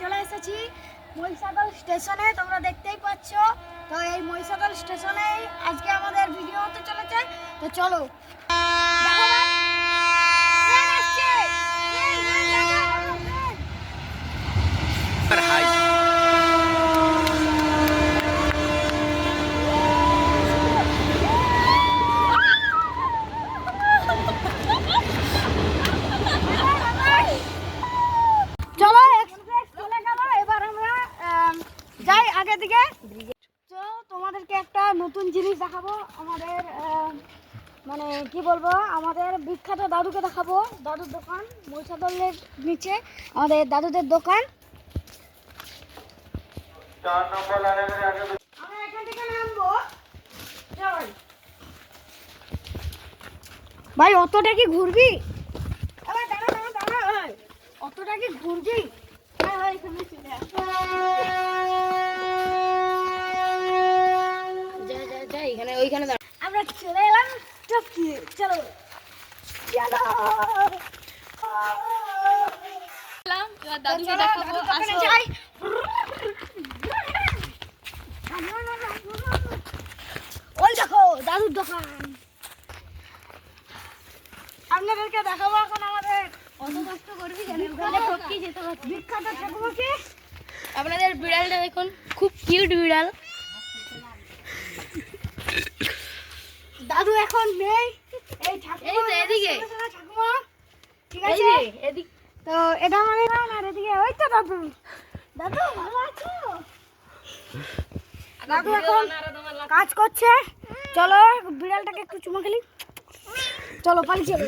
চলে এসেছি মহিষাদল স্টেশনে, তোমরা দেখতেই পাচ্ছ। তো এই মহিষাদল স্টেশনেই আজকে আমাদের ভিডিও হতে চলেছে। তো চলো যাই আগে দিকে। তো তোমাদেরকে একটা নতুন জিনিস দেখাবো, আমাদের মানে কি বলবো, আমাদের বিখ্যাত দাদুকে দেখাবো। দাদুর দোকান মহিষাদলের নিচে আমাদের দাদুদের দোকান। আমরা এখান থেকে নামবো। ভাই অতটা কি ঘুরবি? অতটা কি ঘুরবি? আমরা চলে এলাম টপকি। চলো দাদুকে দেখাবো, আসো। যাই। ওই দেখো দাদুর দোকান। আপনাদেরকে দেখাবো এখন আমাদের অত কষ্ট করবি কেন? বিখ্যাত ঠাকুমাকে। আপনাদের বিড়ালটা দেখুন, খুব কিউট বিড়াল। দাদু এখন নেই, এই ঠাকুমা এদিকে ঠাকুমা, ঠিক আছে। এদিকে তো এটা আমাদের না, আর এদিকে ওই তো দাদু। দাদু ভালো আছো? দাদু এখন কাজ করছে। চলো বিড়ালটাকে একটু চুমা খেলি। চলো পালিয়ে চলো।